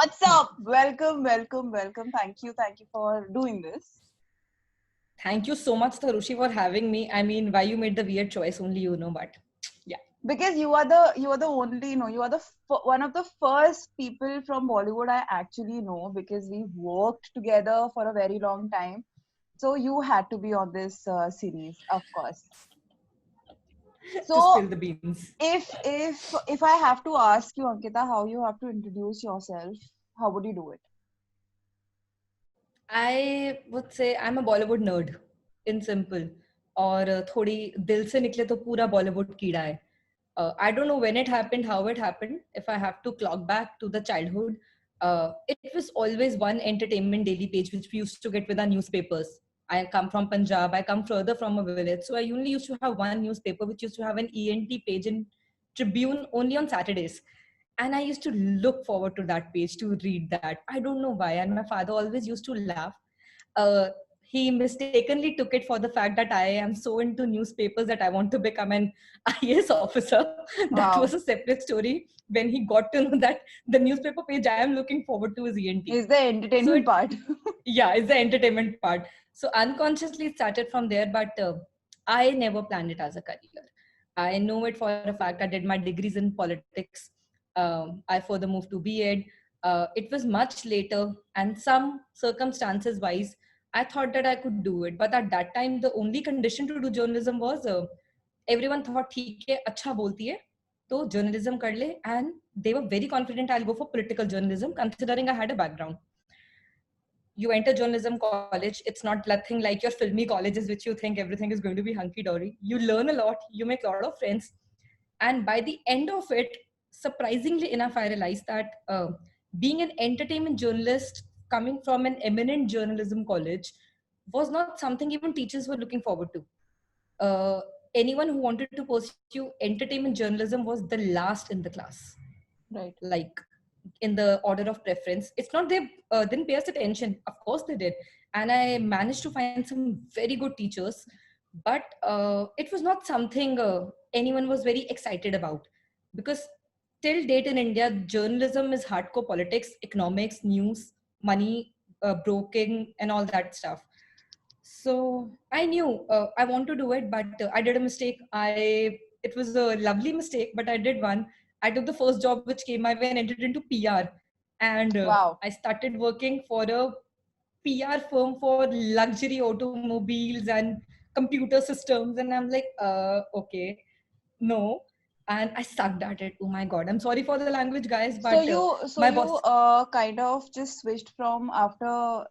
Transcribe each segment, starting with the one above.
What's up? Welcome, welcome, welcome. Thank you for doing this. Thank you so much, Tarushi, for having me. I mean, why you made the weird choice, only you know, but yeah. Because you are the only, you are the one of the first people from Bollywood I actually know, because we worked together for a very long time. So you had to be on this series, of course. To So spill the beans. if I have to ask you, Ankita, how you have to introduce yourself, how would you do it? I would say I'm a Bollywood nerd, in simple. और थोड़ी दिल से निकले तो पूरा बॉलीवुड कीड़ा है. I don't know when it happened, how it happened. If I have to clock back to the childhood, it was always one entertainment daily page which we used to get with our newspapers. I come from Punjab. I come further from a village, so I only used to have one newspaper which used to have an ENT page in Tribune only on Saturdays. And I used to look forward to that page to read that. I don't know why. And my father always used to laugh. uh, he mistakenly took it for the fact that I am so into newspapers that I want to become an IAS officer. That was Wow. a separate story. When he got to know that the newspaper page I am looking forward to is ENT. Is the So entertainment part. yeah, it's the entertainment part. So unconsciously it started from there, but I never planned it as a career. I know it for a fact. I did my degrees in politics. I further moved to B.Ed. It was much later, and some circumstances wise I thought that I could do it, but at that time the only condition to do journalism was everyone thought ठीक है अच्छा बोलती है तो journalism कर ले, and they were very confident I'll go for political journalism considering I had a background. You enter journalism college, it's not nothing like your filmy colleges which you think everything is going to be hunky dory. You learn a lot, you make a lot of friends, and by the end of it, surprisingly enough, I realized that being an entertainment journalist coming from an eminent journalism college was not something even teachers were looking forward to. uh, Anyone who wanted to pursue entertainment journalism was the last in the class, Right. like in the order of preference. It's not they didn't pay us attention. Of course they did. And I managed to find some very good teachers. But it was not something anyone was very excited about. Because till date in India, journalism is hardcore politics, economics, news, money, broking, and all that stuff. So I knew I want to do it, but I did a mistake. It was a lovely mistake, but I did one. I took the first job which came my way and entered into PR, and Wow. I started working for a PR firm for luxury automobiles and computer systems, and I'm like, okay, no, and I sucked at it. Oh my god, I'm sorry for the language, guys, So but you my boss. kind of just switched from after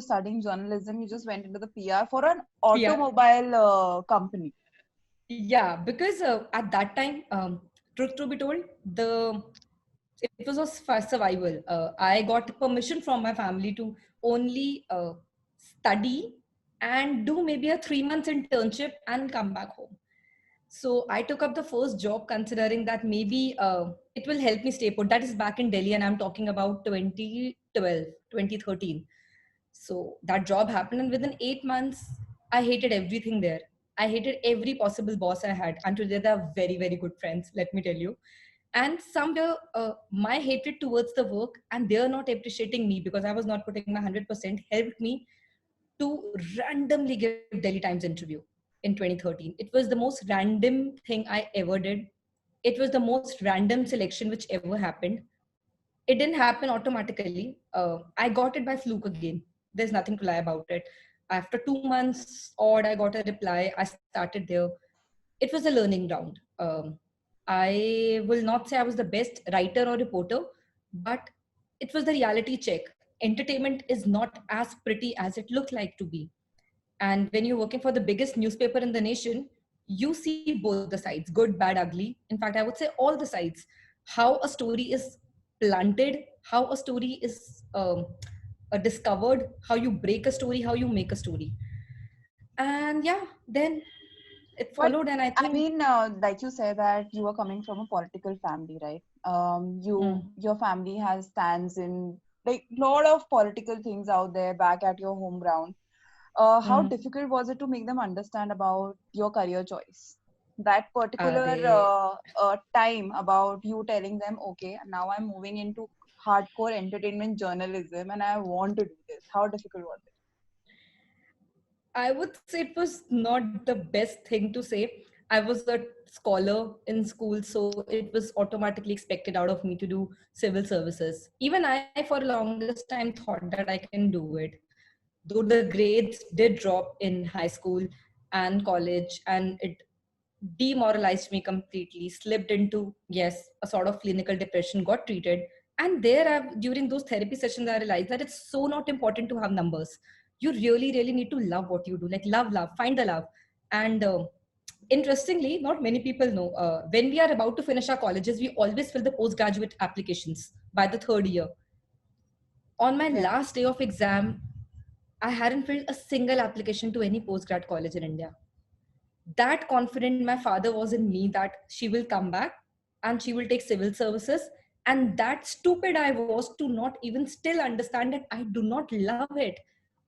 studying journalism, you just went into the PR for an PR. automobile company. Yeah, because at that time, truth to be told, the it was for survival. I got permission from my family to only study and do maybe a 3 months internship and come back home. So I took up the first job considering that maybe it will help me stay put. That is back in Delhi, and I'm talking about 2012, 2013. So that job happened, and within 8 months, I hated everything there. I hated every possible boss I had. And today they're very, very good friends, let me tell you. And somewhere, my hatred towards the work and they're not appreciating me because I was not putting my 100% helped me to randomly give Delhi Times interview in 2013. It was the most random thing I ever did. It was the most random selection which ever happened. It didn't happen automatically. I got it by fluke again. There's nothing to lie about it. After 2 months odd, I got a reply. I started there. It was a learning ground. I will not say I was the best writer or reporter, but it was the reality check. Entertainment is not as pretty as it looked like to be. And when you're working for the biggest newspaper in the nation, you see both the sides, good, bad, ugly. In fact, I would say all the sides. How a story is planted, how a story is discovered, how you break a story, how you make a story. And yeah, then it But followed, and I I think, mean, like you said that you are coming from a political family, right? Your family has stands in like lot of political things out there back at your home ground. How mm, difficult was it to make them understand about your career choice? That particular they time about you telling them, okay, now I'm moving into hardcore entertainment journalism and I want to do this? How difficult was it? I would say it was not the best thing to say. I was a scholar in school, so it was automatically expected out of me to do civil services. Even I, for the longest time, thought that I can do it. Though the grades did drop in high school and college, and it demoralized me completely, slipped into, yes, a sort of clinical depression, got treated. And there, during those therapy sessions, I realized that it's so not important to have numbers. You really, really need to love what you do. Like, love, find the love. And interestingly, not many people know, when we are about to finish our colleges, we always fill the postgraduate applications by the third year. On my Yeah. last day of exam, I hadn't filled a single application to any postgrad college in India. That confident my father was in me that she will come back and she will take civil services. And that stupid I was to not even still understand that I do not love it.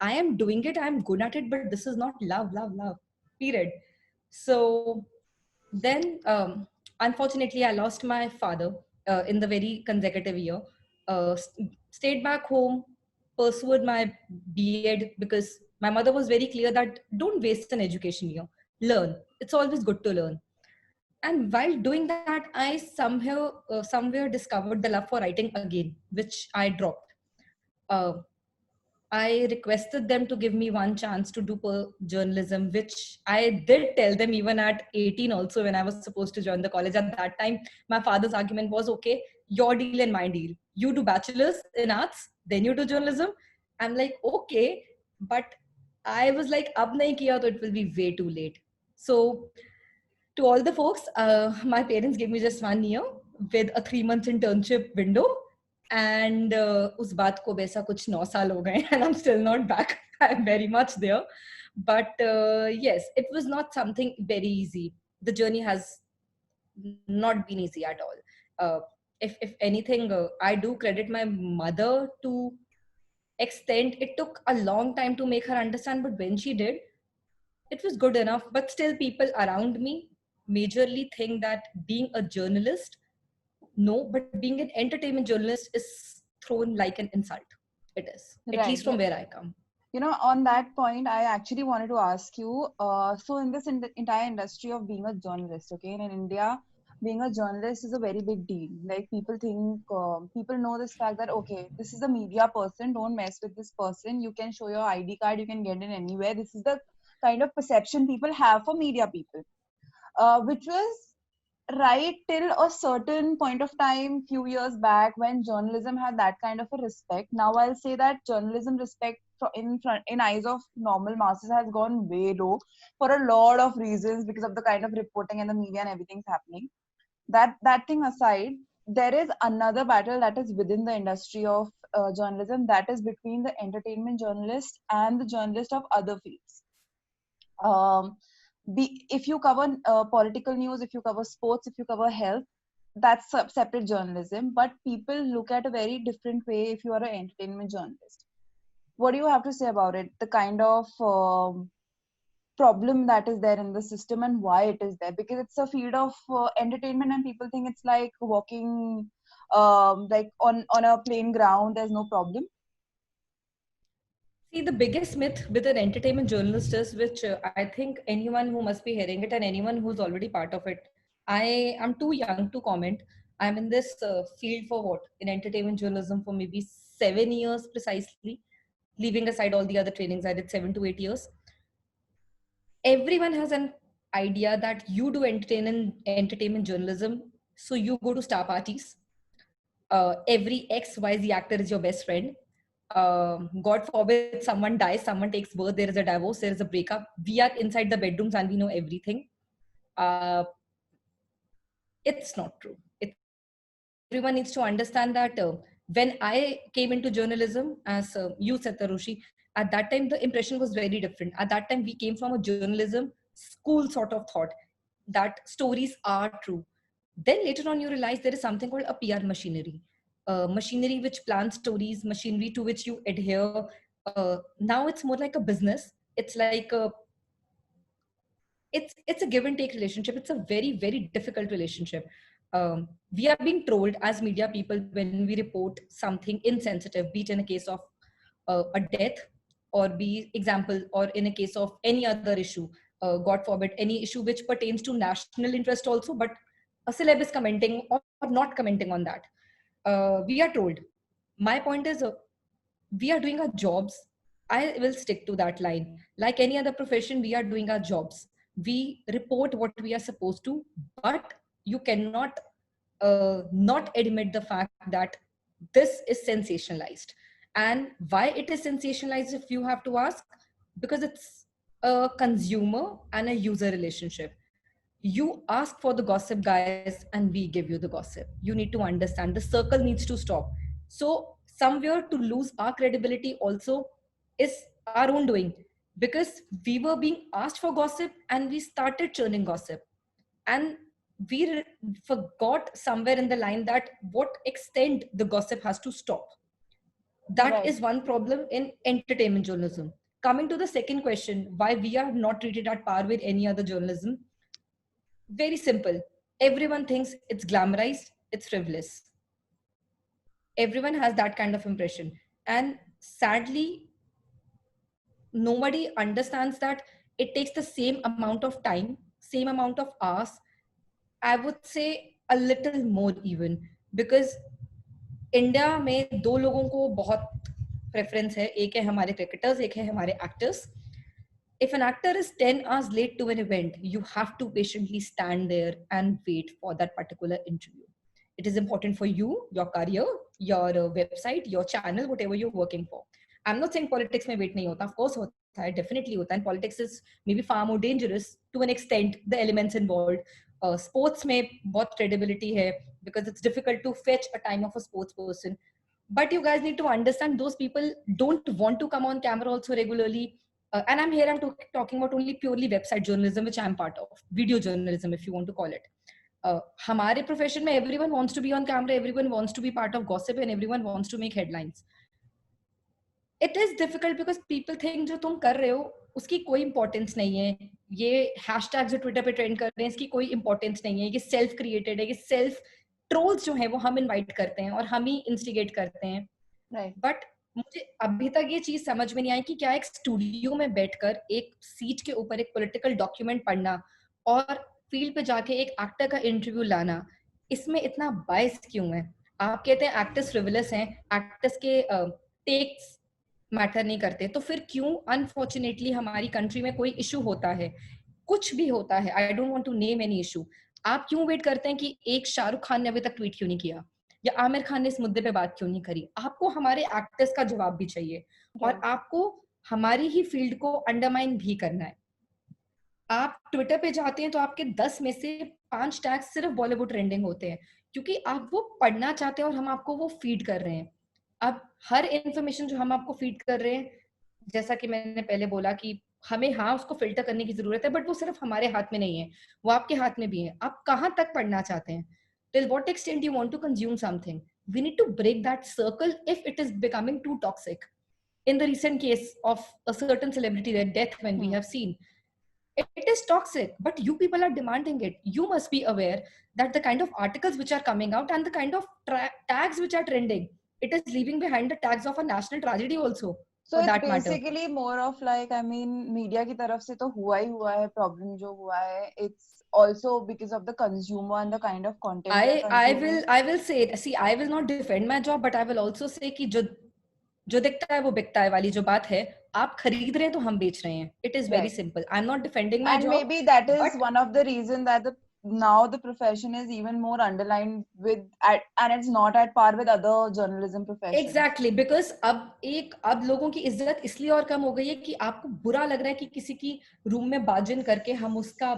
I am doing it, I am good at it, but this is not love, period. So then, unfortunately, I lost my father in the very consecutive year. Stayed back home, pursued my B.Ed, because my mother was very clear that don't waste an education year. Learn. It's always good to learn. And while doing that, I somewhere discovered the love for writing again, which I dropped. Uh, I requested them to give me one chance to do journalism, which I did tell them even at 18 also, when I was supposed to join the college. At that time, my father's argument was, okay, your deal and my deal. You do bachelor's in arts, then you do journalism. I'm like, okay, but I was like, ab nahi kiya, to it will be way too late. So to all the folks, my parents gave me just 1 year with a 3 month internship window. And उस बात को वैसा कुछ 9 साल हो गए and I'm still not back. I'm very much there. But yes, it was not something very easy. The journey has not been easy at all. If anything, I do credit my mother to extent. It took a long time to make her understand, but when she did, it was good enough. But still, people around me majorly think that being a journalist, no, but being an entertainment journalist is thrown like an insult. It is, at Right. least from where I come. On that point, I actually wanted to ask you. So, in this entire industry of being a journalist, okay, in India, being a journalist is a very big deal. Like people know this fact that okay, this is a media person. Don't mess with this person. You can show your ID card. You can get in anywhere. This is the kind of perception people have for media people, which was right till a certain point of time few years back when journalism had that kind of a respect. Now I'll say that journalism respect in eyes of normal masses has gone way low for a lot of reasons because of the kind of reporting and the media and everything's happening. That thing aside, there is another battle that is within the industry of journalism, that is between the entertainment journalist and the journalist of other fields. um, if you cover political news, if you cover sports, if you cover health, that's separate journalism. But people look at a very different way if you are an entertainment journalist. What do you have to say about it? The kind of problem that is there in the system and why it is there? Because it's a field of entertainment, and people think it's like walking like on a plain ground. There's no problem. See, the biggest myth with an entertainment journalist is, which I think anyone who must be hearing it and anyone who's already part of it, I am too young to comment. I'm in this field for what? In entertainment journalism for maybe 7 years precisely, leaving aside all the other trainings. I did 7 to 8 years. Everyone has an idea that you do entertainment journalism, so you go to star parties. Every XYZ actor is your best friend. God forbid someone dies, someone takes birth, there is a divorce, there is a breakup. We are inside the bedrooms and we know everything. Uh, it's not true. Everyone needs to understand that when I came into journalism, as you said, Tarushi, at that time the impression was very different. At that time, we came from a journalism school sort of thought that stories are true. Then later on, you realize there is something called a PR machinery. Machinery which plans stories, machinery to which you adhere. Now it's more like a business. It's like it's a give and take relationship. It's a very, very difficult relationship. we are being trolled as media people when we report something insensitive, be it in a case of a death, or be example, or in a case of any other issue, God forbid, any issue which pertains to national interest also, but a celeb is commenting or not commenting on that. We are told. My point is, we are doing our jobs. I will stick to that line. Like any other profession, we are doing our jobs. We report what we are supposed to, but you cannot not admit the fact that this is sensationalized. And why it is sensationalized, if you have to ask, because it's a consumer and a user relationship. You ask for the gossip, guys, and we give you the gossip. You need to understand the circle needs to stop. So somewhere to lose our credibility also is our own doing, because we were being asked for gossip and we started churning gossip, and we forgot somewhere in the line that what extent the gossip has to stop. That Right. is one problem in entertainment journalism. Coming to the second question, why we are not treated at par with any other journalism, very simple. Everyone thinks it's glamorized, it's frivolous. Everyone has that kind of impression. And sadly, nobody understands that it takes the same amount of time, same amount of hours, I would say a little more even, because India में दो लोगों को बहुत preference है, एक है हमारे cricketers, एक है हमारे actors. If an actor is 10 hours late to an event, you have to patiently stand there and wait for that particular interview. It is important for you, your career, your website, your channel, whatever you're working for. I'm not saying politics mein wait nahi hota. Of course hota hai, definitely hota. And politics is maybe far more dangerous to an extent, the elements involved. Sports mein bahut credibility hai, because it's difficult to fetch a time of a sports person. But you guys need to understand those people don't want to come on camera also regularly. And I'm talking about only purely website journalism, which I'm part of, video journalism, if you want to call it. हमारे profession में everyone wants to be on camera, everyone wants to be part of gossip, and everyone wants to make headlines. It is difficult because people think जो तुम कर रहे हो उसकी कोई importance नहीं है. ये hashtag जो Twitter पे trend कर रहे हैं इसकी कोई importance नहीं है. ये self created है. ये self trolls जो हैं वो हम invite करते हैं और हम ही instigate करते हैं. Right. But मुझे अभी तक ये चीज समझ में नहीं आई कि क्या एक स्टूडियो में बैठकर एक सीट के ऊपर एक पॉलिटिकल डॉक्यूमेंट पढ़ना और फील्ड पे जाके एक एक्टर का इंटरव्यू लाना, इसमें इतना बायस क्यों है? आप कहते हैं एक्टर्स फ्रिवलस हैं, एक्टर्स के टेक्स मैटर नहीं करते, तो फिर क्यों अनफॉर्चुनेटली हमारी कंट्री में कोई इशू होता है, कुछ भी होता है, I don't want to name any issue, आप क्यों वेट करते हैं कि एक शाहरुख खान ने अभी तक ट्वीट क्यों नहीं किया या आमिर खान ने इस मुद्दे पे बात क्यों नहीं करी? आपको हमारे एक्टर्स का जवाब भी चाहिए और आपको हमारी ही फील्ड को अंडरमाइन भी करना है. आप ट्विटर पे जाते हैं तो आपके 10 में से 5 टैग्स सिर्फ बॉलीवुड ट्रेंडिंग होते हैं क्योंकि आप वो पढ़ना चाहते हैं और हम आपको वो फीड कर रहे हैं. अब हर इंफॉर्मेशन जो हम आपको फीड कर रहे हैं, जैसा कि मैंने पहले बोला कि हमें हाँ उसको फिल्टर करने की जरूरत है, बट वो सिर्फ हमारे हाथ में नहीं है, वो आपके हाथ में भी है. आप कहाँ तक पढ़ना चाहते हैं? Till what extent you want to consume something? We need to break that circle if it is becoming too toxic. In the recent case of a certain celebrity, their death, when we have seen, it is toxic, but you people are demanding it. You must be aware that the kind of articles which are coming out and the kind of tags which are trending, it is leaving behind the tags of a national tragedy also. So it's that basically matter. more of like, I mean, media की तरफ से तो हुआ ही हुआ है, problem जो हुआ है, it's also because of the consumer and the kind of content they're consuming. I will say, see, I will not defend my job, but I will also say कि जो दिखता है वो बिकता है वाली जो बात है, आप खरीद रहे हैं तो हम बेच रहे हैं. It is very simple. I'm not defending my and job. And maybe that is one of the reasons that now the profession is even more underlined with and it's not at par with other journalism professions. Exactly, because अब लोगों की इज्जत इसलिए और कम हो गई है कि आपको बुरा लग रहा है कि किसी की रूम में बाजिन करके हम उसका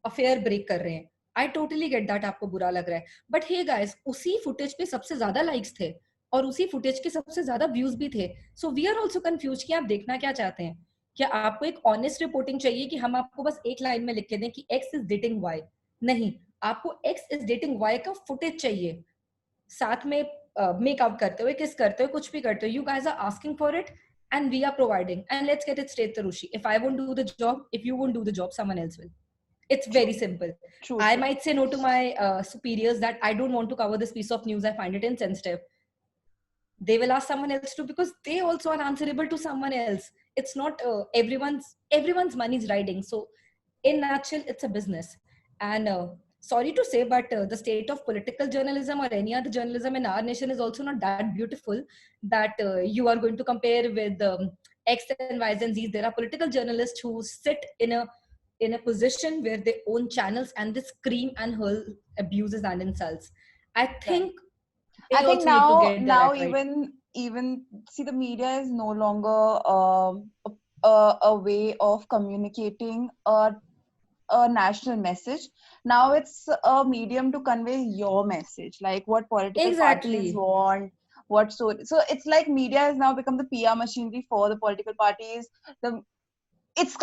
अफेयर ब्रेक कर रहे हैं. I totally get that आपको बुरा लग रहा है, but hey guys, उसी फुटेज पे सबसे ज्यादा लाइक्स थे और उसी फुटेज के सबसे ज्यादा व्यूज भी थे. So we are also confuse कि आप देखना क्या चाहते हैं. क्या आपको एक ऑनेस्ट रिपोर्टिंग चाहिए कि हम आपको बस एक लाइन में लिख के दें कि एक्स इज डेटिंग वाई? नहीं, आपको एक्स इज डेटिंग वाई का फुटेज चाहिए, साथ में मेकअप करते हुए, किस करते हुए, कुछ भी करते हुए. You guys are asking for it and we are providing, and let's get it straight, Tarushi. If I won't do the job, if you won't do the job, someone else will. It's very simple. True, I true. might say no to my superiors that I don't want to cover this piece of news. I find it insensitive. They will ask someone else to, because they also are answerable to someone else. It's not everyone's money is riding. So in nutshell, it's a business. And sorry to say, but the state of political journalism or any other journalism in our nation is also not that beautiful that you are going to compare with X and Y's and Z's. There are political journalists who sit in a position where they own channels and they scream and hurl abuses and insults. I Right. think I they think also need to get their now act right. even see, the media is no longer a way of communicating a national message. Now it's a medium to convey your message, like what political parties Exactly. want, what. So it's like media has now become the PR machinery for the political parties. The it's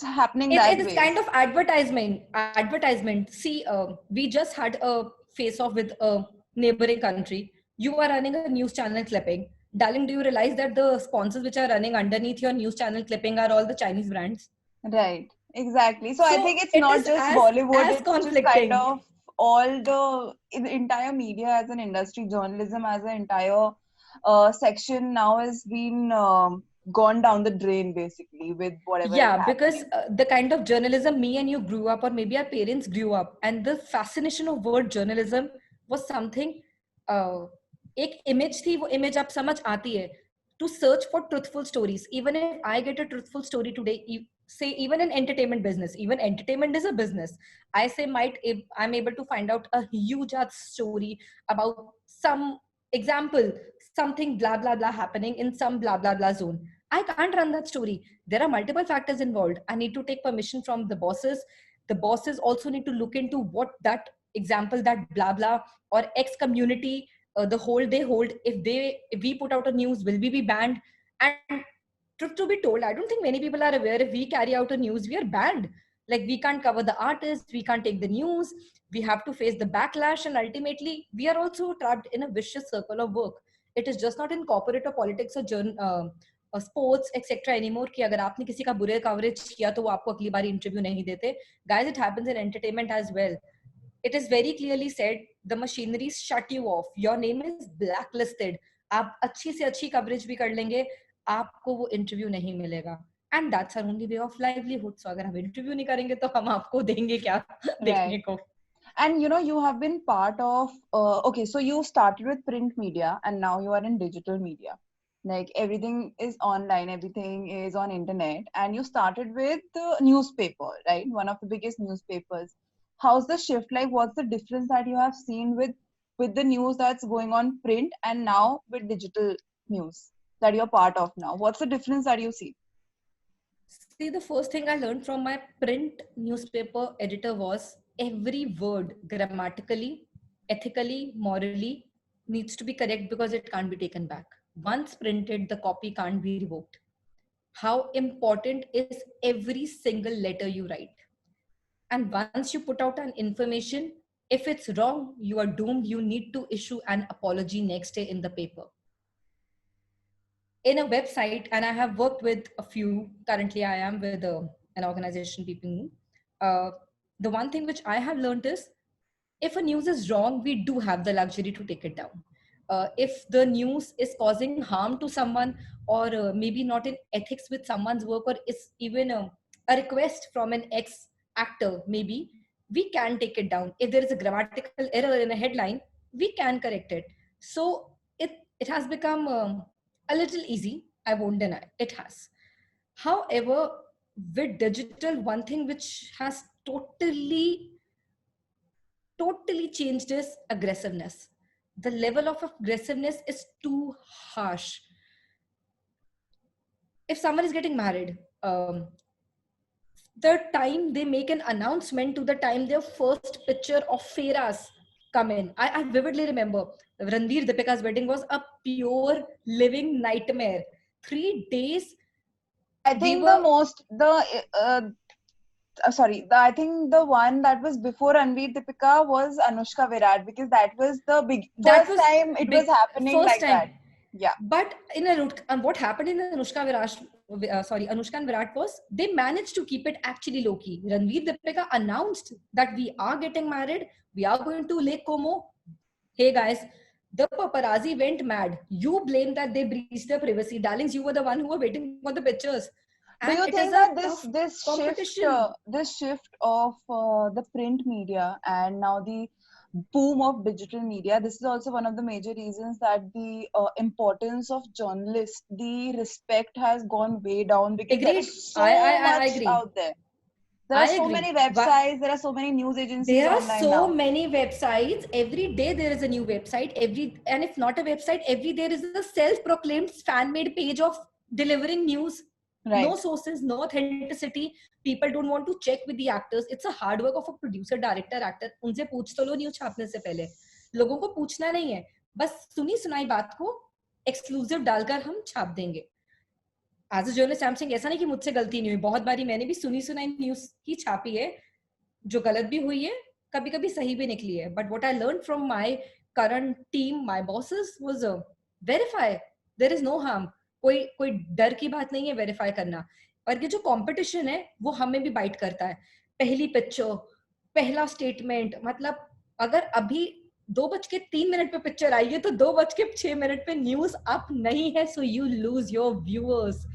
happening that It's way. kind of advertisement. See, we just had a face off with a neighboring country. You are running a news channel clipping. Darling, do you realize that the sponsors which are running underneath your news channel clipping are all the Chinese brands? Right, exactly. So I think So it's it not is just Bollywood, as it's just kind conflicting. of all the entire media as an industry, journalism as an entire section now has been gone down the drain basically with whatever is Yeah, because happening. the kind of journalism me and you grew up, or maybe our parents grew up, and the fascination of word journalism was something. uh, एक image थी, वो image आप समझ आती है, to search for truthful stories. Even if I get a truthful story today, say even in entertainment business, even entertainment is a business. I say if I'm able to find out a huge ass story about some example, something blah blah blah happening in some blah blah blah zone, I can't run that story. There are multiple factors involved. I need to take permission from the bosses. The bosses also need to look into what that example, that blah blah or X community, the hold they hold. If we put out a news, will we be banned? And truth to be told, I don't think many people are aware, if we carry out a news, we are banned. Like, we can't cover the artist, we can't take the news, we have to face the backlash, and ultimately we are also trapped in a vicious circle of work. It is just not in corporate or politics or sports etcetera anymore कि अगर आपने किसी का बुरे coverage किया तो वो आपको अगली बार इंटरव्यू नहीं देते. Guys, it happens in entertainment as well. It is very clearly said, the machinery shut you off, your name is blacklisted. आप अच्छी से अच्छी कवरेज भी कर लेंगे, आपको वो इंटरव्यू नहीं मिलेगा. And that's our only way of livelihood. So अगर हम इंटरव्यू नहीं करेंगे तो हम आपको देंगे क्या देखने Right. को. And you have been part of okay, so you started with print media and now you are in digital media. Like everything is online, everything is on internet, and you started with the newspaper, right? One of the biggest newspapers. How's the shift? Like, what's the difference that you have seen with the news that's going on print and now with digital news that you're part of now? What's the difference that you see? See, the first thing I learned from my print newspaper editor was every word grammatically, ethically, morally needs to be correct because it can't be taken back. Once printed, the copy can't be revoked. How important is every single letter you write? And once you put out an information, if it's wrong, you are doomed. You need to issue an apology next day in the paper. In a website, and I have worked with a few. Currently, I am with an organization, People. Uh, the one thing which I have learned is, if a news is wrong, we do have the luxury to take it down. If the news is causing harm to someone, or maybe not in ethics with someone's work, or is even a request from an ex actor, maybe we can take it down. If there is a grammatical error in a headline, we can correct it. So it has become a little easy. I won't deny it has. However, with digital, one thing which has totally changed is aggressiveness. The level of aggressiveness is too harsh. If someone is getting married, the time they make an announcement to the time their first picture of Feras come in. I vividly remember Ranveer Deepika's wedding was a pure living nightmare. 3 days I we think the were. most the sorry, I think the one that was before Ranveer Deepika was Anushka Virat, because that was the big That first was time it was big happening first like time. that. Yeah. But in a and what happened in Anushka Viraj Anushka and Virat was, they managed to keep it actually low key. Ranveer Deepika announced that we are getting married, we are going to Lake Como. Hey guys, the paparazzi went mad. You blame that they breached their privacy. Darlings, you were the one who were waiting for the pictures. And Do it you is a think that tough competition. this shift of the print media and now the boom of digital media, this is also one of the major reasons that the importance of journalists, the respect has gone way down, because there Agreed. is I, I, so I much agree. out there. There are I so agree. many websites, there are so many news agencies There are online so now. many websites. Every day there is a new website. And if not a website, every day there is a self-proclaimed fan-made page of delivering news. Right. No sources, no authenticity. People don't want to check with the actors. It's a hard work of a producer, director, actor. उनसे पूछ तो लो news छापने से पहले. लोगों को पूछना नहीं है. बस सुनी सुनाई बात को एक्सक्लूसिव डालकर हम छाप देंगे. As a journalist I am saying ऐसा नहीं कि मुझसे गलती नहीं हुई. बहुत बारी मैंने भी सुनी सुनाई न्यूज ही छापी है जो गलत भी हुई है, कभी कभी सही भी निकली है. But what I learn from my current team, my bosses was verify. There is no harm. कोई कोई डर की बात नहीं है वेरीफाई करना. और ये जो कंपटीशन है वो हमें भी बाइट करता है. पहली पिक्चर, पहला स्टेटमेंट, मतलब अगर अभी 2:03 पे पिक्चर आई है तो 2:06 पे न्यूज अप नहीं है. So you lose your viewers.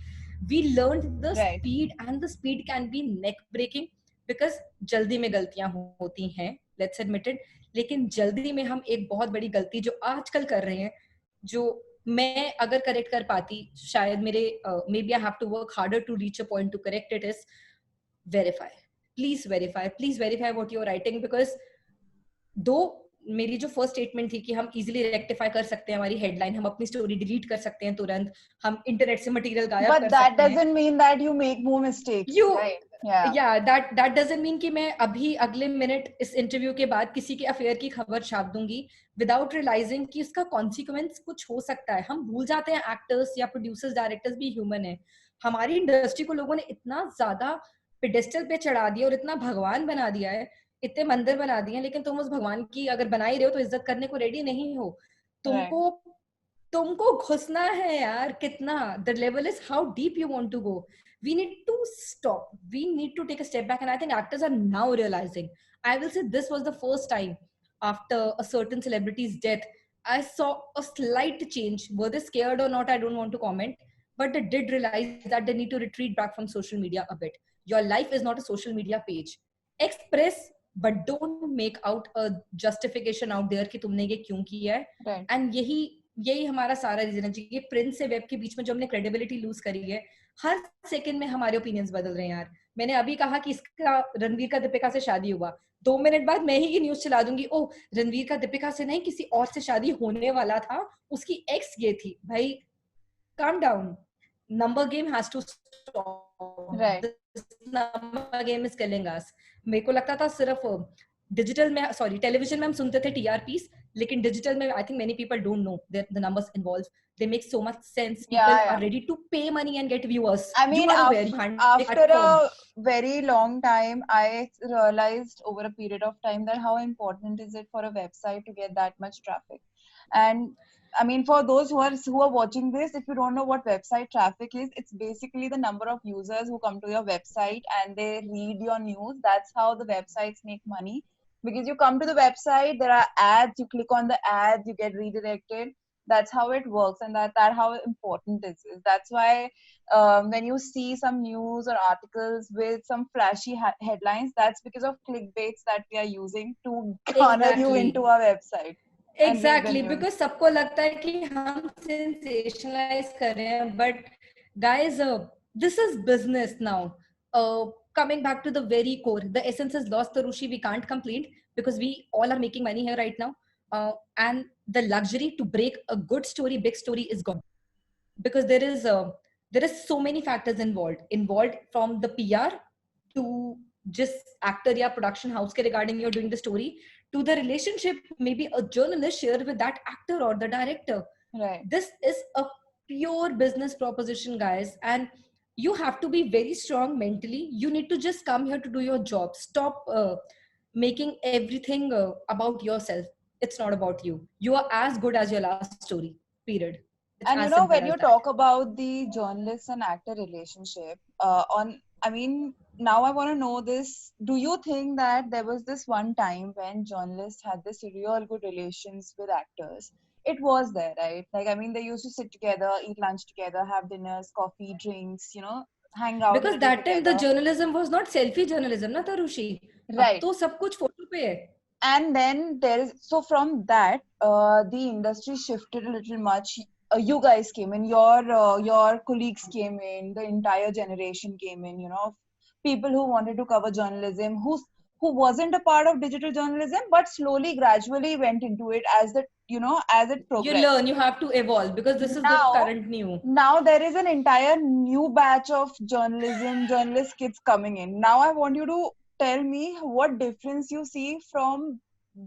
We learn the speed and the speed can be neck breaking because जल्दी में गलतियां होती हैं, लेट्स एडमिट इट. लेकिन जल्दी में हम एक बहुत बड़ी गलती जो आजकल कर रहे हैं, जो मैं अगर करेक्ट कर पाती शायद मेरे maybe I have to work harder to reach a point to correct it, is verify. Please verify what you are writing. Because दो मेरी जो फर्स्ट स्टेटमेंट थी कि हम इजीली रेक्टिफाई कर सकते हैं हमारी हेडलाइन, हम अपनी स्टोरी डिलीट कर सकते हैं तुरंत, हम इंटरनेट से मटेरियल गायब कर सकते हैं. But that doesn't mean that you make more mistakes, right? that doesn't mean कि मैं अभी अगले मिनट इस इंटरव्यू के बाद किसी के अफेयर की खबर छाप दूंगी विदाउट रियलाइजिंग कि इसका कॉन्सिक्वेंस कुछ हो सकता है. हम भूल जाते हैं एक्टर्स या प्रोड्यूसर्स, डायरेक्टर्स भी ह्यूमन है. हमारी इंडस्ट्री को लोगों ने इतना ज्यादा पेडेस्टल पे चढ़ा दिया और इतना भगवान बना दिया है, इतने मंदिर बना दिए हैं, लेकिन तुम उस भगवान की अगर बना ही रहे हो तो इज्जत करने को रेडी नहीं हो. तुमको घुसना है यार कितना. The level is how deep you want to go. We need to stop. We need to take a step back. And I think actors are now realizing. I will say this was the first time after a certain celebrity's death, I saw a slight change. Were they scared or not? I don't want to comment. But they did realize that they need to retreat back from social media a bit. Your life is not a social media page. Express, but don't make out a justification out there कि तुमने ये क्यों किया है. Right. And यही हमारा सारा reason है. ये प्रिंट से वेब के बीच में जो हमने क्रेडिबिलिटी लूज करी है, हर सेकंड में हमारे ओपिनियंस बदल रहे हैं यार. मैंने अभी कहा कि इसका रणवीर का दीपिका से शादी हुआ, 2 मिनट बाद मैं ही ये न्यूज चला दूंगी, ओ रणवीर का दीपिका से नहीं किसी और से शादी होने वाला था, उसकी एक्स ये थी. भाई calm down. Number game has to stop. Right. This number game is killing us. मेरे को लगता था सिर्फ डिजिटल में, सॉरी टेलीविजन में हम सुनते थे टीआरपीस, लेकिन डिजिटल में I think many people don't know the numbers involve. They make so much sense. People are ready to pay money and get viewers. I mean, after a very long time, I realized over a period of time that how important is it for a website to get that much traffic. And I mean, for those who are watching this, if you don't know what website traffic is, it's basically the number of users who come to your website and they read your news. That's how the websites make money. Because you come to the website, there are ads, you click on the ads, you get redirected. That's how it works, and that how important this is. That's why when you see some news or articles with some flashy headlines, that's because of clickbaits that we are using to garner you into our website. Exactly, because सबको लगता है कि हम sensationalize कर रहे हैं, but guys, this is business now. Coming back to the very core, the essence is lost, Tarushi. We can't complain because we all are making money here right now. And the luxury to break a good story, big story is gone, because there is so many factors involved from the PR to just actor या production house के regarding you're doing the story to the relationship maybe a journalist share with that actor or the director. Right. This is a pure business proposition, guys, and you have to be very strong mentally. You need to just come here to do your job. Stop making everything about yourself. It's not about you. You are as good as your last story, period. It's And you as know, simple when as you that. talk about the journalist and actor relationship, I mean, now I want to know this. Do you think that there was this one time when journalists had this real good relations with actors? It was there, right? Like, I mean, they used to sit together, eat lunch together, have dinners, coffee, drinks, you know, hang out a Because little that time the together. journalism was not selfie journalism, na Tarushi. अब Right. तो सब कुछ photo पे है. And then there is, so from that the industry shifted a little much. You guys came in, your colleagues came in, the entire generation came in, you know, people who wanted to cover journalism, who wasn't a part of digital journalism but slowly gradually went into it as the, you know, as it You progressed. learn, you have to evolve because this is the now current new. now there is an entire new batch of journalist kids coming in. Now I want you to tell me what difference you see from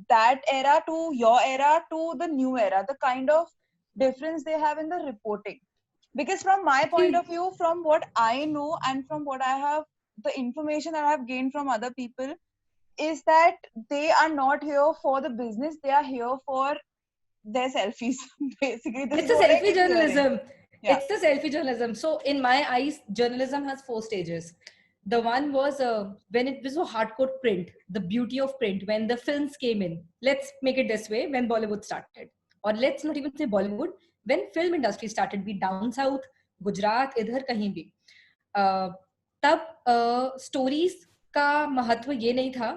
that era to your era to the new era, the kind of difference they have in the reporting. Because from my point See, of view, from what I know and from what I have, the information that I have gained from other people, is that they are not here for the business, they are here for their selfies. Basically, this it's is a what I selfie keep hearing. journalism. Yeah. It's the selfie journalism. So in my eyes, journalism has 4 stages. The one was when it was a hardcore print, the beauty of print, when the films came in. Let's make it this way, when Bollywood started. Or let's not even say Bollywood, when film industry started, be down south, Gujarat, idhar kahin bhi. Uh, तब stories का महत्व ये नहीं था,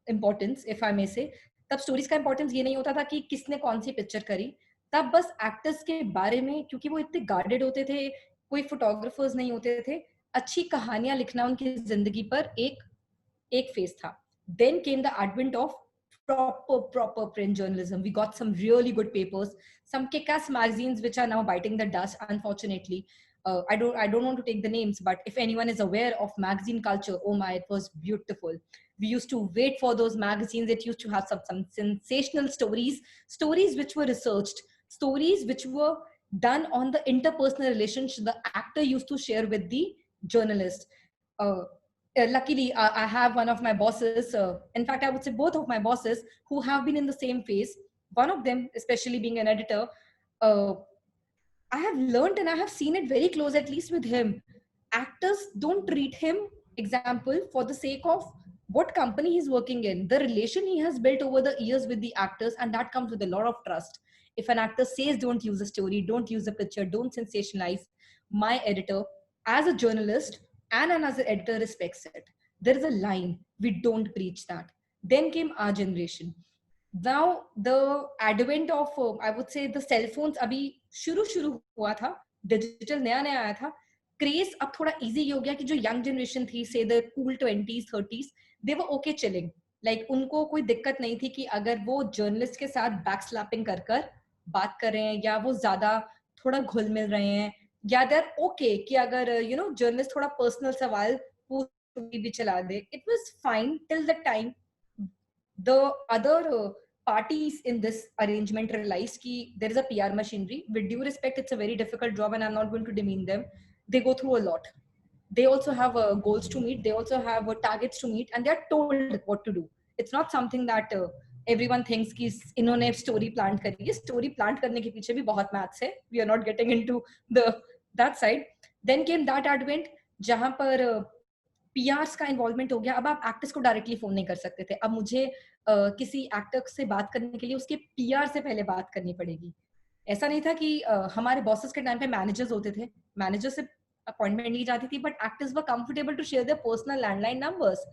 importance if I मे से, तब stories का importance ये नहीं होता था कि किसने कौन सी पिक्चर करी. तब बस एक्टर्स के बारे में, क्योंकि वो इतने गार्डेड होते थे, कोई फोटोग्राफर्स नहीं होते थे, अच्छी कहानियां लिखना उनकी जिंदगी पर एक फेज था. Then came the advent of proper print journalism. We got some really good papers, some kick-ass magazines which are now biting the dust, unfortunately. I don't want to take the names, but if anyone is aware of magazine culture, oh my, it was beautiful. We used to wait for those magazines. It used to have some sensational stories which were researched, stories which were done on the interpersonal relationship the actor used to share with the journalist. Luckily, I have one of my bosses, in fact I would say both of my bosses, who have been in the same phase. One of them, especially being an editor, uh, I have learned and I have seen it very close, at least with him. Actors don't treat him, example, for the sake of what company he's working in, the relation he has built over the years with the actors, and that comes with a lot of trust. If an actor says don't use a story, don't use a picture, don't sensationalize, my editor, as a journalist and as an editor, respects it. There is a line, we don't preach that. Then came our generation. Now the advent of I would say the cell phones अभी शुरू हुआ था, digital नया नया आया था, craze अब थोड़ा इजी हो गया कि जो यंग जनरेशन थी, से the cool 20s 30s, they were okay chilling. Like उनको कोई दिक्कत नहीं थी कि अगर वो जर्नलिस्ट के साथ बैक स्लैपिंग कर कर बात कर रहे हैं, या वो ज्यादा थोड़ा घुल मिल रहे हैं, या देर ओके कि अगर यू नो जर्नलिस्ट थोड़ा पर्सनल सवाल पूछ भी चला दे. It was fine till the time the other parties in this arrangement realize ki there is a PR machinery. With due respect, it's a very difficult job and I'm not going to demean them. They go through a lot. They also have goals to meet. They also have targets to meet, and they're told what to do. It's not something that everyone thinks कि इन्होंने story plant करी है. Story plant करने के पीछे भी बहुत maths है. We are not getting into that side. Then came that advent जहाँ पर पीआर्स का इन्वॉल्वमेंट हो गया. अब आप एक्टर्स को डायरेक्टली फोन नहीं कर सकते थे. अब मुझे किसी एक्टर से बात करने के लिए उसके पीआर से पहले बात करनी पड़ेगी. ऐसा नहीं था कि हमारे बॉसेस के टाइम पे मैनेजर्स होते थे, मैनेजर से अपॉइंटमेंट नहीं जाती थी, but actors were comfortable to share their personal landline numbers.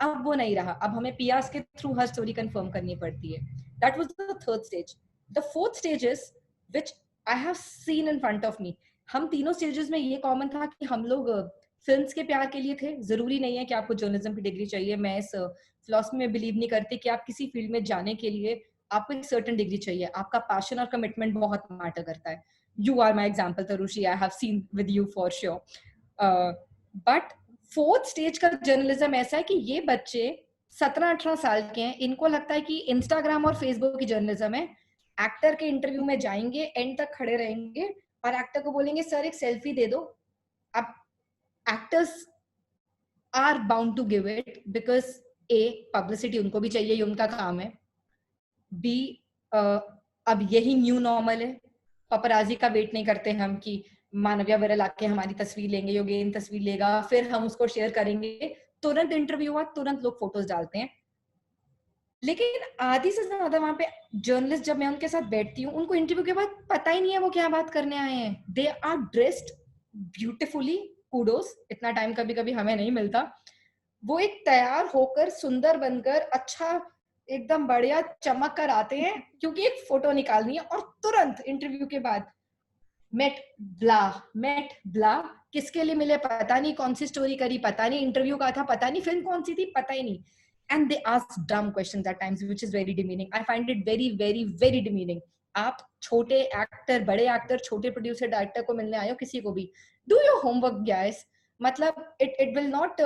अब वो नहीं रहा. अब हमें पीआर्स के थ्रू हर स्टोरी कंफर्म करनी पड़ती है. That was the third stage. The fourth stage is which I have seen in front of me. हम तीनों स्टेजेस में ये कॉमन था कि हम लोग फिल्म्स के प्यार के लिए थे. जरूरी नहीं है कि आपको जर्नलिज्म की डिग्री चाहिए. मैं इस फिलॉसफी में बिलीव नहीं करती कि आप किसी फील्ड में जाने के लिए आपको एक सर्टेन डिग्री चाहिए. आपका पैशन और कमिटमेंट बहुत मैटर करता है. You are my example Tarushi, I have seen with you for sure. But fourth stage का जर्नलिज्म ऐसा है कि ये बच्चे 17-18 साल के हैं, इनको लगता है कि इंस्टाग्राम और फेसबुक की जर्नलिज्म है. एक्टर के इंटरव्यू में जाएंगे, एंड तक खड़े रहेंगे और एक्टर को बोलेंगे सर एक सेल्फी दे दो. अब actors are bound to give it because A, publicity उनको भी चाहिए, ये उनका काम है. B, अब यही न्यू नॉर्मल है. पपराजी का वेट नहीं करते हम कि मानविया विरल आके हमारी तस्वीर लेंगे, योगेन तस्वीर लेगा, फिर हम उसको शेयर करेंगे, तुरंत इंटरव्यू हुआ, तुरंत लोग फोटोज डालते हैं। लेकिन आधी से ज्यादा वहां पे जर्नलिस्ट, जब मैं उनके साथ बैठती हूँ, उनको इंटरव्यू के बाद पता ही नहीं है वो क्या बात करने आए हैं। They are dressed beautifully, kudos, इतना टाइम कभी कभी हमें नहीं मिलता। वो एक तैयार होकर, सुंदर बनकर, अच्छा एकदम बढ़िया चमक कर आते हैं क्योंकि एक फोटो निकालनी है, और तुरंत इंटरव्यू के बाद मेट ब्ला, किसके लिए मिले पता नहीं, कौन सी स्टोरी करी पता नहीं, इंटरव्यू का था पता नहीं, फिल्म कौन सी थी पता ही नहीं। And they ask dumb questions at times, which is very demeaning. I find it very, very, very demeaning. आप छोटे एक्टर, बड़े एक्टर, छोटे प्रोड्यूसर, डायरेक्टर को मिलने आए हो, किसी को भी, do your homework guys. मतलब it will not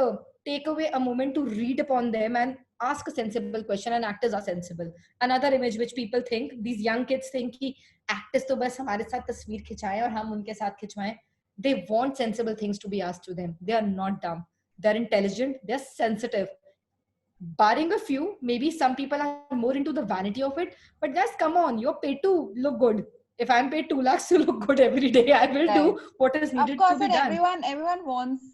take away a moment to read upon them and ask a sensible question, and actors are sensible. Another image which people think, these young kids think कि actors तो बस हमारे साथ तस्वीर खिंचाएं और हम उनके साथ खिंचवाएं. They want sensible things to be asked to them. They are not dumb. They're intelligent. They're sensitive. Barring a few, maybe some people are more into the vanity of it, but guys, come on, you're paid to look good. If I'm paid 2 lakhs to look good every day, I will do what is needed Of course, to be and done. everyone wants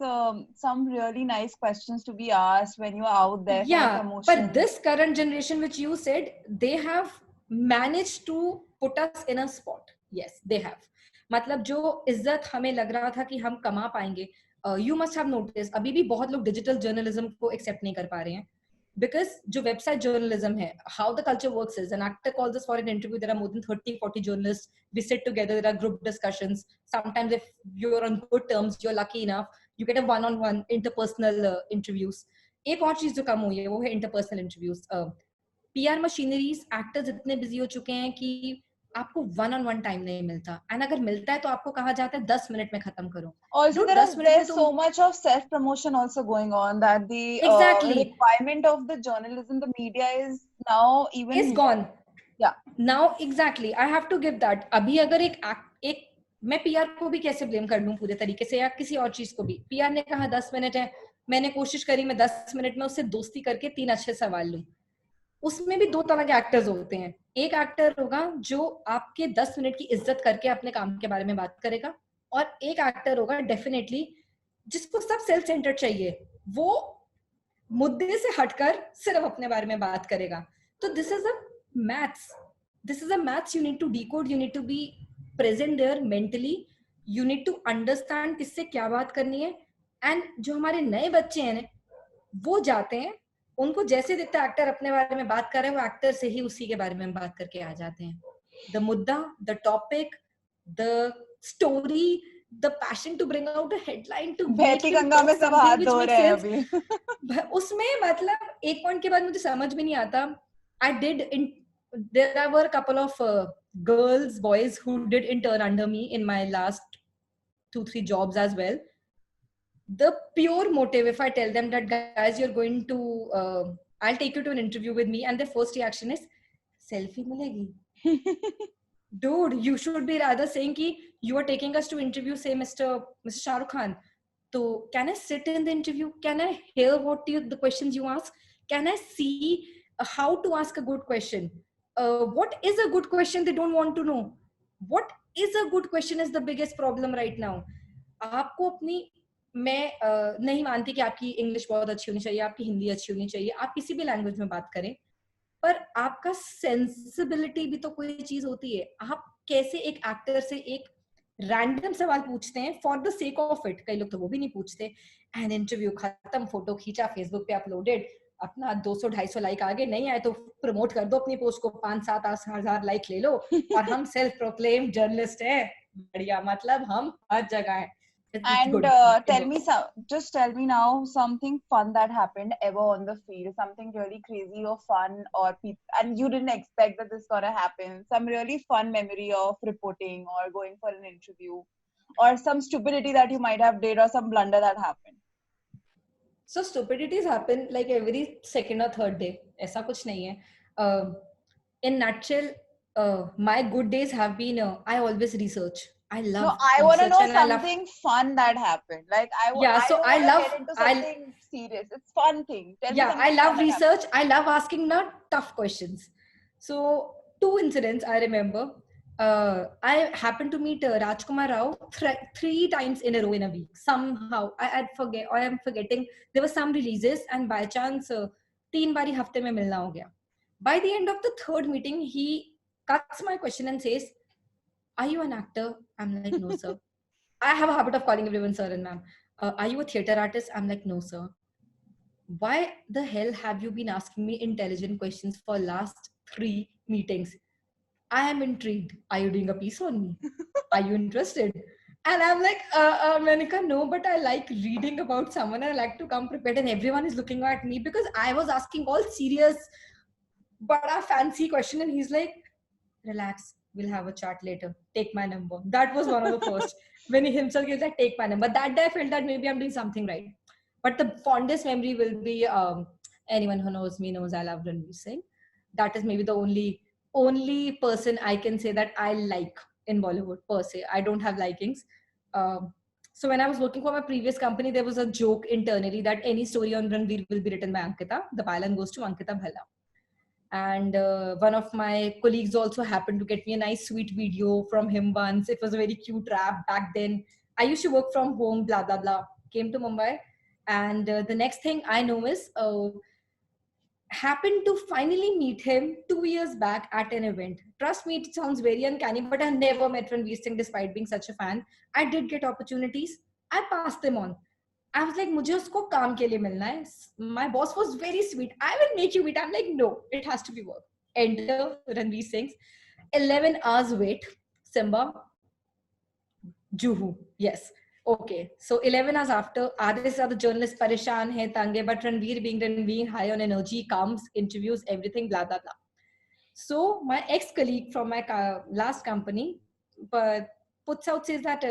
some really nice questions to be asked when you're out there for a Yeah, promotion. but this current generation, which you said, they have managed to put us in a spot. Yes, they have. मतलब जो इज्जत हमें लग रहा था कि हम कमा पाएंगे, you must have noticed, अभी भी बहुत लोग डिजिटल जर्नलिज्म को एक्सेप्ट नहीं कर पा रहे हैं. Because जो website journalism है, how the culture works is, an actor calls us for an interview, there are more than 30-40 journalists, we sit together, there are group discussions. Sometimes if you're on good terms, you're lucky enough, you get a one-on-one interpersonal interviews. एक और चीज जो कम हुई है वो है interpersonal interviews. PR machineries, actors इतने busy हो चुके हैं कि आपको वन ऑन वन टाइम नहीं मिलता, एंड अगर मिलता है तो आपको कहा जाता है 10 मिनट में खत्म करो. Also, Dude, 10 मिनट में there's तुम so much of self promotion also going on that the exactly requirement of the journalism, the media is now even is gone. Yeah. Now exactly, I have to give that. अभी अगर एक मैं PR को भी कैसे blame कर लूं पूरे तरीके से, या किसी और चीज को भी, पीआर ने कहा 10 मिनट है, मैंने कोशिश करी मैं 10 मिनट में उससे दोस्ती करके 3 अच्छे सवाल लूं. उसमें भी दो तरह के एक्टर्स होते हैं. एक एक्टर होगा जो आपके 10 मिनट की इज्जत करके अपने काम के बारे में बात करेगा, और एक एक्टर होगा डेफिनेटली जिसको सब सेल्फ सेंटर्ड चाहिए, वो मुद्दे से हटकर सिर्फ अपने बारे में बात करेगा. तो this is a maths, you need to decode, you need to be present there mentally, you need to understand किससे क्या बात करनी है. एंड जो हमारे नए बच्चे हैं ना, वो जाते हैं, उनको जैसे दिखता है एक्टर अपने बारे में बात कर रहे हैं, वो एक्टर से ही उसी के बारे में बात करके आ जाते हैं. द मुद्दा, the topic, the story, the passion to bring out a headline to make बहती him गंगा talk में सब something हाथ which धो makes रहे हैं sense. अभी. उसमें मतलब एक पॉइंट के बाद मुझे समझ में नहीं आता. I did in there were a couple of girls, boys who did intern under me in my last 2-3 jobs as well. The pure motive, if I tell them that guys you're going to I'll take you to an interview with me, and their first reaction is selfie milegi. Dude, you should be rather saying ki you are taking us to interview, say Mr. Shah Rukh Khan. So can I sit in the interview? Can I hear the questions you ask? Can I see how to ask a good question? What is a good question? They don't want to know. What is a good question is the biggest problem right now. आपको अपनी, मैं नहीं मानती कि आपकी English बहुत अच्छी होनी चाहिए, आपकी हिंदी अच्छी होनी चाहिए, आप किसी भी लैंग्वेज में बात करें, पर आपका सेंसिबिलिटी भी तो कोई चीज होती है. आप कैसे एक एक्टर से एक रैंडम सवाल पूछते हैं for the sake of it, कई लोग तो वो भी नहीं पूछते, एंड इंटरव्यू खत्म, फोटो खींचा, फेसबुक पे अपलोडेड, अपना 200-250 लाइक आ गए, नहीं आए तो प्रमोट कर दो अपनी पोस्ट को, 5-7 हजार लाइक ले लो, और हम सेल्फ प्रोक्लेम जर्नलिस्ट हैं. बढ़िया, मतलब हम हर जगह हैं. And just tell me now something fun that happened ever on the field, something really crazy or fun, or and you didn't expect that this gonna happen. Some really fun memory of reporting or going for an interview, or some stupidity that you might have did, or some blunder that happened. So stupidities happen like every second or third day. ऐसा कुछ नहीं है. In nutshell, my good days have been I always research. I love No, I want to know research, and something fun that happened. Like I don't want to get into something serious. It's fun thing. Tell me something I love fun that research. happened. I love asking the tough questions. So 2 incidents I remember. I happened to meet Rajkumar Rao three times in a row in a week. Somehow, I am forgetting. There were some releases, and by chance, 3 बारी हफ्ते में मिलना हो गया. By the end of the third meeting, he cuts my question and says, "Are you an actor?" I'm like, "No, sir." I have a habit of calling everyone sir and ma'am. Are you a theater artist? I'm like, "No, sir." Why the hell have you been asking me intelligent questions for last 3 meetings? I am intrigued. Are you doing a piece on me? Are you interested? And I'm like, Manika, no, but I like reading about someone. I like to come prepared, and everyone is looking at me because I was asking all serious, but a fancy question, and he's like, relax, we'll have a chat later. Take my number. That was one of the first. When he himself gives like, take my number. That day I felt that maybe I'm doing something right. But the fondest memory will be anyone who knows me knows I love Ranveer Singh. That is maybe the only person I can say that I like in Bollywood per se. I don't have likings. Um, so when I was working for my previous company, there was a joke internally that any story on Ranveer will be written by Ankita. The pylon goes to Ankita Bhalla. And one of my colleagues also happened to get me a nice sweet video from him once. It was a very cute rap back then. I used to work from home, blah blah blah. Came to Mumbai, and the next thing I know is happened to finally meet him 2 years back at an event. Trust me, it sounds very uncanny, but I never met Ranveer Singh despite being such a fan. I did get opportunities. I passed them on. I was like, मुझे उसको काम के लिए मिलना है. My boss was very sweet. I will make you wait. I'm like, no, it has to be work. Enter Ranveer Singh's 11 hours wait. Simba, Juhu. Yes. Okay. So 11 hours after, others are the journalists parishan hai, tange, but Ranveer being Ranveer, high on energy, comes, interviews, everything, blah, blah, blah. So my ex-colleague from my last company puts out, says that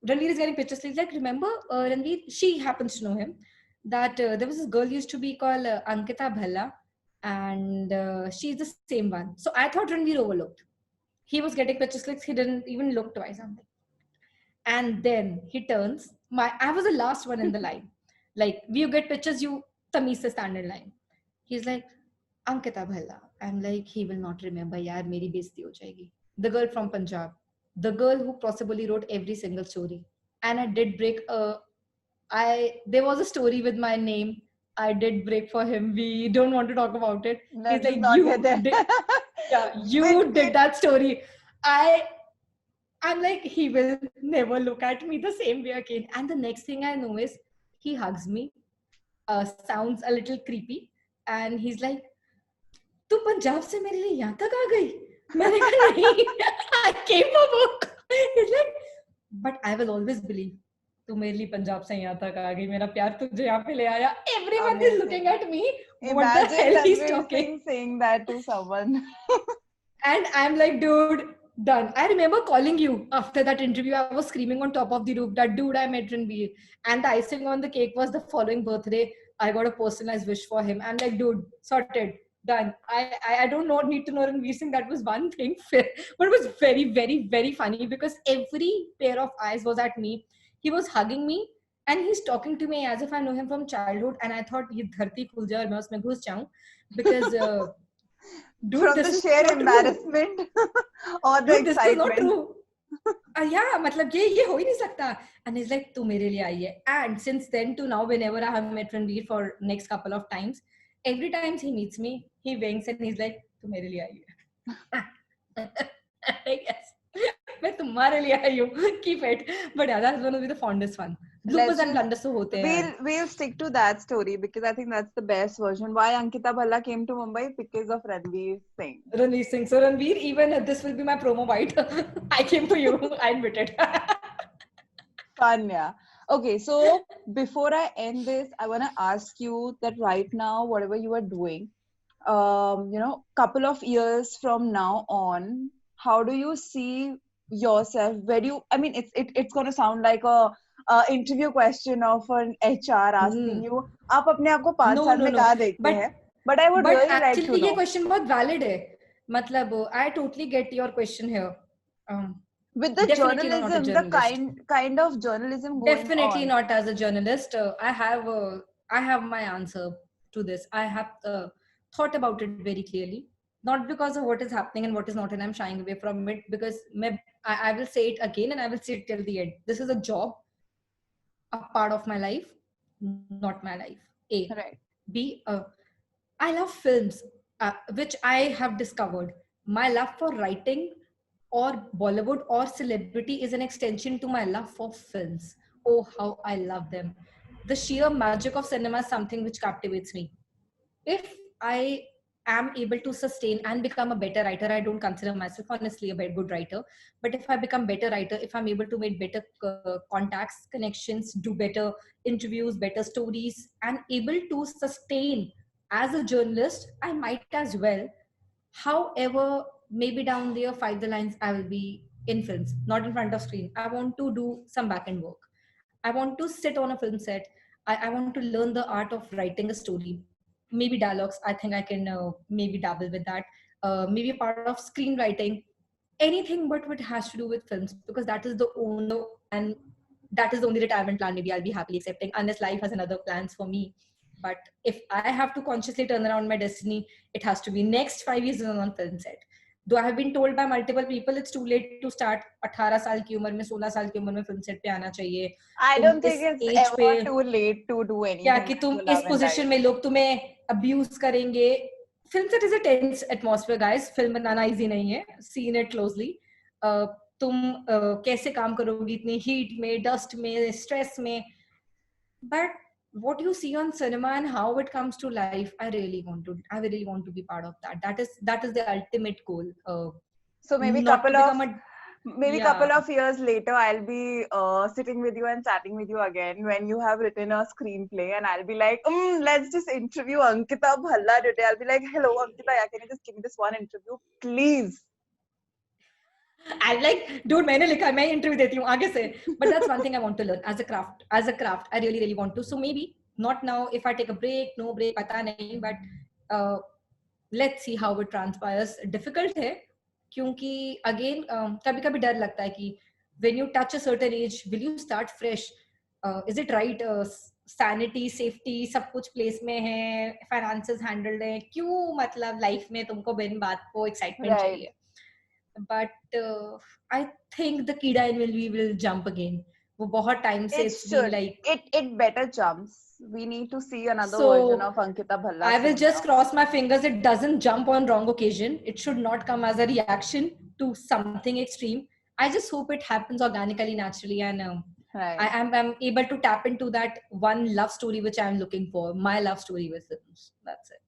Ranveer is getting pictures. He's like, remember Ranveer? She happens to know him. That there was this girl used to be called Ankita Bhalla, and she's the same one. So I thought Ranveer overlooked. He was getting pictures clicks. He didn't even look twice. I'm like, and then he turns. I was the last one in the line. Like, you get pictures, you tamiz se stand in line. He's like, Ankita Bhalla. I'm like, he will not remember. Yaar, meri besti ho jayegi. The girl from Punjab, the girl who possibly wrote every single story. And I did break there was a story with my name. I did break for him. We don't want to talk about it. Let's He's like, not get there. you did that story. I'm like, he will never look at me the same way again. And the next thing I know is he hugs me, sounds a little creepy. And he's like, तू पंजाब से मेरे लिए यहाँ तक आ गई? मैंने कहा नहीं, I came for work. He's like, but I will always believe. तू मेरे लिए पंजाब से यहाँ तक आ गई, मेरा प्यार तुझे यहाँ पे ले आया. Everyone is looking at me. What the hell he's talking? Saying that to someone. And I'm like, dude, done. I remember calling you after that interview. I was screaming on top of the roof that, dude, I met Ranveer. And the icing on the cake was the following birthday. I got a personalized wish for him. I'm like, dude, sorted. Done. I don't know, need to know Ranveer Singh. That was one thing. But it was very, very, very funny because every pair of eyes was at me. He was hugging me and he's talking to me as if I know him from childhood. And I thought, ye dharti khul jaye aur main usme ghus jaun. Because... dude, from the sheer embarrassment or the dude, excitement. This is not true. Yeah, मतलब ये हो ही नहीं सकता. And he's like, तू मेरे लिए आई है. And since then to now, whenever I have met Ranveer for next couple of times, every time he meets me, he winks and he's like, तू मेरे लिए आई है. I guess. मैं तुम्हारे लिए आई हूँ. Keep it. But yeah, that's one of the fondest one. Bloopers and blunders तो होते हैं. We'll stick to that story because I think that's the best version. Why Ankita Bhalla came to Mumbai? Because of Ranveer Singh. Ranveer Singh. So Ranveer, even this will be my promo bite. I came for you. I admit it. Fun, yeah. Okay, so before I end this, I want to ask you that right now, whatever you are doing, couple of years from now on, how do you see yourself? Where do you? I mean, it's going to sound like a interview question of an HR asking you, आप अपने आप को 5 साल में कहाँ देखते हैं? But I would really like to know. ये question बहुत valid है. मतलब I totally get your question here. With the journalism, the kind of journalism going definitely on. Not as a journalist. I have my answer to this. I have thought about it very clearly. not because of what is happening and what is not, and I'm shying away from it, because I will say it again and I will say it till the end. This is a job, a part of my life, not my life. A. Right. B. I love films, which I have discovered. My love for writing or Bollywood or celebrity is an extension to my love for films. Oh, how I love them. The sheer magic of cinema is something which captivates me. If I am able to sustain and become a better writer, I don't consider myself honestly a very good writer, but if I become better writer, if I'm able to make better contacts, connections, do better interviews, better stories, and able to sustain as a journalist, I might as well. However, maybe down there, 5 the lines, I will be in films, not in front of screen. I want to do some back end work. I want to sit on a film set. I want to learn the art of writing a story. Maybe dialogues. I think I can maybe dabble with that. Maybe a part of screenwriting. Anything but what has to do with films, because that is the only, and that is the only retirement plan maybe I'll be happily accepting, unless life has another plans for me. But if I have to consciously turn around my destiny, it has to be next 5 years on film set. Though I have been told by multiple people it's too late to start. 18 साल की उम्र में, 16 साल की उम्र में film set पे आना चाहिए. I तुम don't think इस it's age पे ever too late to do क्या anything कि that तुम you इस love in पोजीशन life. में लोग तुम्हें अब्यूज करेंगे. Film set is a tense atmosphere guys. Film बनाना इजी नहीं है. Seen it closely. तुम कैसे काम करोगी इतनी हीट में, डस्ट में, स्ट्रेस में. But what you see on cinema and how it comes to life, I really want to be part of that. That is the ultimate goal. So maybe Not to become a, couple yeah. of years later, I'll be sitting with you and chatting with you again when you have written a screenplay, and I'll be like, let's just interview Ankita Bhalla today. I'll be like, hello Ankita, yeah, can you just give me this one interview, please? I'm like, dude, मैंने लिखा है, मैं interview देती हूँ आगे से. But that's one thing I want to learn as a craft. As a craft, I really want to. So maybe not now. If I take a break, no break, पता नहीं. But uh, let's see how it transpires. Difficult है, क्योंकि again कभी-कभी डर लगता है कि when you touch a certain age, will you start fresh? Is it right? Sanity, safety, सब कुछ place में है, finances handled है. क्यों मतलब life में तुमको बिन बात को excitement Right. चाहिए? But I think the कीड़ा in me will jump again. वो बहुत time से It it's been should. like. It better jumps. We need to see another version So of Ankita Bhalla I will soon just now. cross my fingers it doesn't jump on wrong occasion. It should not come as a reaction to something extreme. I just hope it happens organically, naturally, and Right. I'm able to tap into that one love story which I'm looking for. My love story with films. That's it.